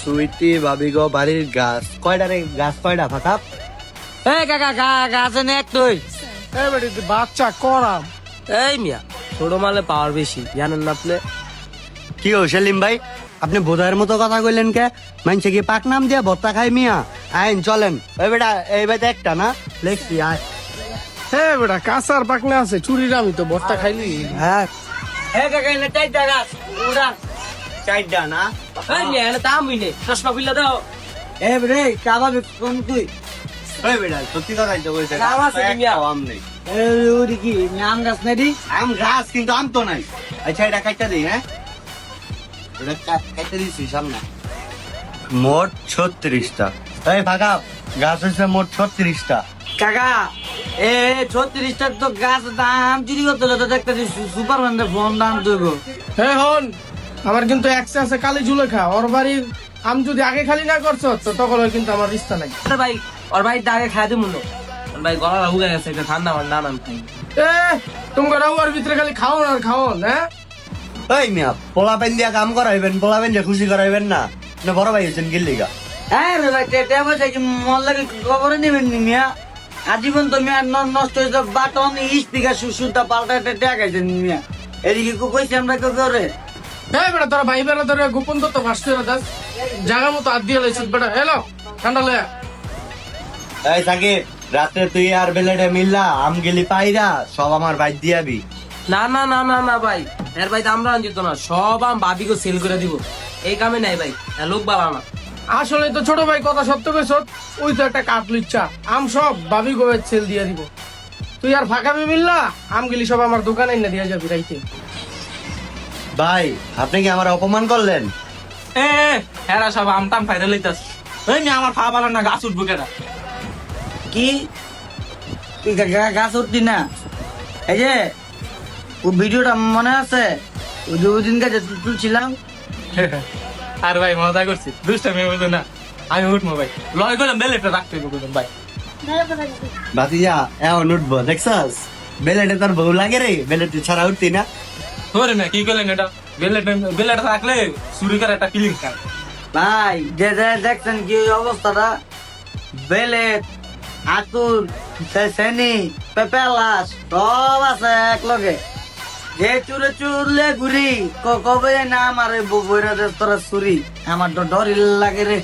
সুইটি ভাবি গো বাড়ির গাছ কয়টা রে? গাছ কয়টা ফাঁকা? এই কাকা গাছ এনে এক তুই এই বেটি বাচ্চা করাম। এই মিয়া ছোট মালে পাওয়ার বেশি জানেন না আপনি? কি ও সেলিম ভাই, আপনি বোধায়ের মতো কথা কইলেন কে? মানছে কি পাক নাম দিয়া ভত্তা খাই মিয়া? আইন চলেন। ওই বেটা এই বেটা একটা না লেখছি আয়। হ্যাঁ বেটা কাঁচার পাকনা আছে, চুরির আমি তো বস্তা খাইলি। হ্যাঁ এই কাকা এনে চাইটা গাছ উড়ান। চারটা না? এই মিয়া এনে তা আমি নেই চশমা খুলে দাও। এ রে কাবাবে কোন তুই? ওই বেটা সত্যি কথাই তো কইছে। আম আছে কি মিয়া? আম নেই। ওরি কি আম গাছ নাই দি? আম গাছ কিন্তু আম তো নাই। আচ্ছা এটা কাটটা দিই। হ্যাঁ এটা কাটতে দিছি সামনে। মোট 36টা। এই ফাঁকা গাছ হচ্ছে মোট 36টা। কাকা এ 36টা তো গাছ দাম চুরি করতে হলে তো দেখতেছি সুপারম্যানের ফোন দাম দেব। হ্যাঁ হন, আমার কিন্তু একসে আছে কালি জুলেখা, ওর বাড়ির আম যদি আগে খালি না করছো তো তখন ওই কিন্তু আমার রিস্তা নাই। ভাই ওর ভাই আগে খাই দিব না ভাই, গলা হুগে গেছে একটা ঠান্ডা আমার নানান খাই। এ তোমরা ওর ভিতরে খালি খাওন আর খাওন। হ্যাঁ ওই মিয়া পোলা পেন দিয়া কাম করাইবেন, পোলা পেন দিয়ে খুশি করাইবেন না? না বড় ভাই হচ্ছেন গিল্লিগা। হ্যাঁ রে ভাই টেটে বসে কি মন লাগে খবরে নেবেন নি মিয়া? আজীবন তো মিয়া নষ্ট হয়েছে বাটন স্পিকার সুতা পাল্টা টেটে গাইছেন মিয়া। এদিকে কইছি আমরা কেউ করে হ্যাঁ বেটা তোরা ভাই বেড়া ধরে গোপন তত্ত্ব ফাঁসতে দাস জায়গা মতো হাত দিয়ে লাইছিস বেটা। হ্যালো ঠান্ডা লয়া এই সাকিব রাতে তুই আর বেলেটে মিললা আম গেলি পাইরা সব আমার বাইর দিয়াবি। না না না না না ভাই, এর ভাই তো আমরা আনজিত না, সব আম ভাবিকে সেল করে দিব। এই কামে নাই ভাই, লোক বালা না। আসলে তো ছোট ভাই কথা সত্য কইছ, ওই তো একটা কাটলির চা আম সব ভাবি গোবে সেল দিয়ে দিব। তুই আর ফাঁকা মিললা আম গেলি সব আমার দোকানে না দিয়া যাবি রাইতে। ভাই আপনি কি আমার অপমান করলেন? হেরা সব আম টাম ফাইরে লইতাস। ওই মিয়া আমার ফা বালা না, গাছ উঠবো কেনা? কি তুই গাছ উঠতি না? এই যে ও ভিডিওটা মনে আছে, ওই যে ওই দিন গাছে তুলছিলাম। আর ভাই মজা করছি, দুষ্টা মেয়ে বুঝো না, আমি উঠবো ভাই। লয় করলাম বেলেটটা রাখতে হইব ভাই। বাতিজা এখন উঠবো দেখছাস? বেলেটে তোর বউ লাগে রে, বেলেটে ছাড়া উঠতি না? ওরে না কি করলেন এটা, বেলেট থাকলে চুরি করে একটা ফিলিং খায়। ভাই যে দেখছেন কি অবস্থাটা, বেলেট আতুর সেনি পেপেলাস সব আছে এক লগে। যে চুরে চুরলে ঘুরি কবে না আমার বইরা তোরা চুরি, আমার তো ডর লাগে রে।